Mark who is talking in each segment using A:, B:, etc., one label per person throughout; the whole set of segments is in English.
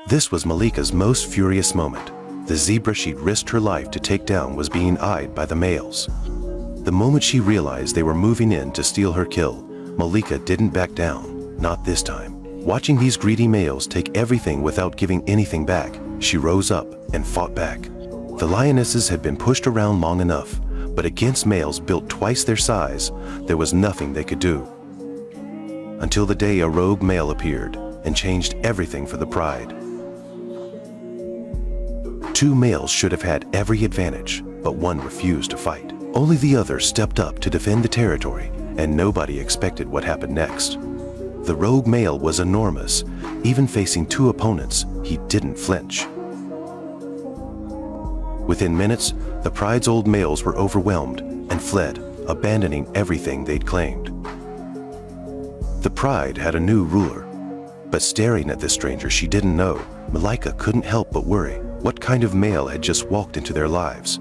A: This was Malika's most furious moment. The zebra she'd risked her life to take down was being eyed by the males. The moment she realized they were moving in to steal her kill, Malika didn't back down, not this time. Watching these greedy males take everything without giving anything back, she rose up and fought back. The lionesses had been pushed around long enough, but against males built twice their size, there was nothing they could do. Until the day a rogue male appeared and changed everything for the pride. Two males should have had every advantage, but one refused to fight. Only the other stepped up to defend the territory, and nobody expected what happened next. The rogue male was enormous. Even facing two opponents, he didn't flinch. Within minutes, the pride's old males were overwhelmed and fled, abandoning everything they'd claimed. The pride had a new ruler, but staring at this stranger she didn't know, Malika couldn't help but worry. What kind of male had just walked into their lives?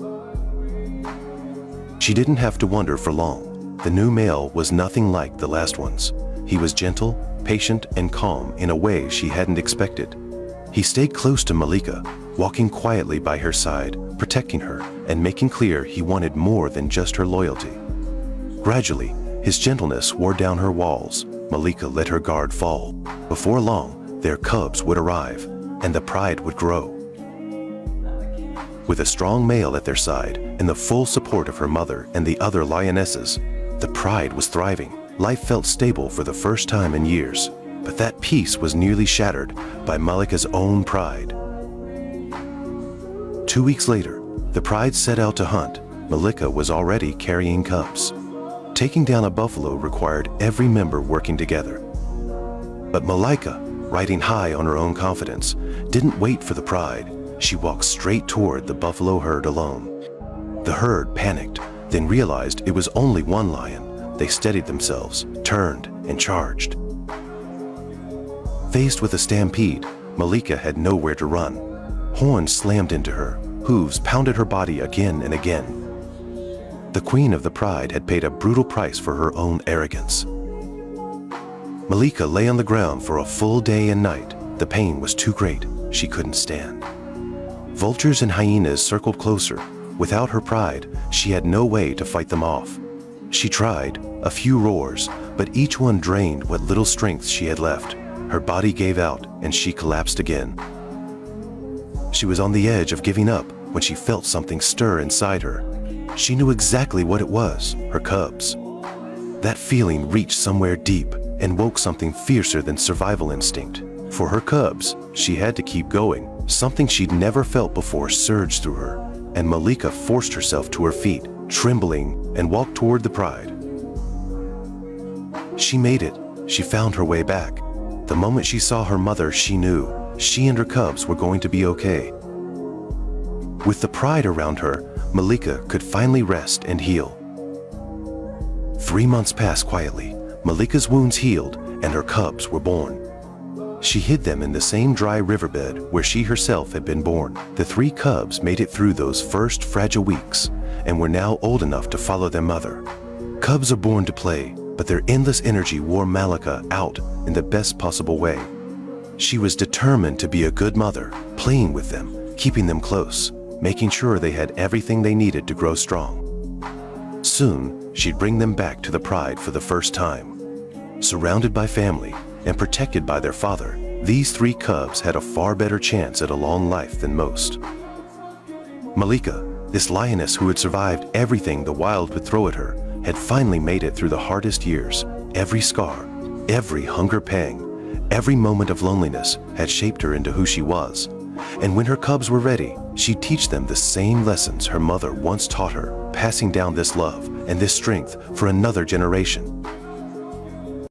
A: She didn't have to wonder for long. The new male was nothing like the last ones. He was gentle, patient, and calm in a way she hadn't expected. He stayed close to Malika, walking quietly by her side, protecting her, and making clear he wanted more than just her loyalty. Gradually, his gentleness wore down her walls. Malika let her guard fall. Before long, their cubs would arrive, and the pride would grow. With a strong male at their side and the full support of her mother and the other lionesses, the pride was thriving. Life felt stable for the first time in years, but that peace was nearly shattered by Malika's own pride. 2 weeks later, the pride set out to hunt. Malika was already carrying cubs. Taking down a buffalo required every member working together. But Malika, riding high on her own confidence, didn't wait for the pride. She walked straight toward the buffalo herd alone. The herd panicked, then realized it was only one lion. They steadied themselves, turned, and charged. Faced with a stampede, Malika had nowhere to run. Horns slammed into her, hooves pounded her body again and again. The queen of the pride had paid a brutal price for her own arrogance. Malika lay on the ground for a full day and night. The pain was too great, she couldn't stand. Vultures and hyenas circled closer. Without her pride, she had no way to fight them off. She tried, a few roars, but each one drained what little strength she had left. Her body gave out, and she collapsed again. She was on the edge of giving up when she felt something stir inside her. She knew exactly what it was, her cubs. That feeling reached somewhere deep and woke something fiercer than survival instinct. For her cubs, she had to keep going. Something she'd never felt before surged through her, and Malika forced herself to her feet, trembling, and walked toward the pride. She made it. She found her way back. The moment she saw her mother, she knew she and her cubs were going to be okay. With the pride around her, Malika could finally rest and heal. 3 months passed quietly. Malika's wounds healed, and her cubs were born. She hid them in the same dry riverbed where she herself had been born. The 3 cubs made it through those first fragile weeks and were now old enough to follow their mother. Cubs are born to play, but their endless energy wore Malika out in the best possible way. She was determined to be a good mother, playing with them, keeping them close, making sure they had everything they needed to grow strong. Soon, she'd bring them back to the pride for the first time. Surrounded by family and protected by their father, these 3 cubs had a far better chance at a long life than most. Malika, this lioness who had survived everything the wild would throw at her, had finally made it through the hardest years. Every scar, every hunger pang, every moment of loneliness had shaped her into who she was. And when her cubs were ready, she'd teach them the same lessons her mother once taught her, passing down this love and this strength for another generation.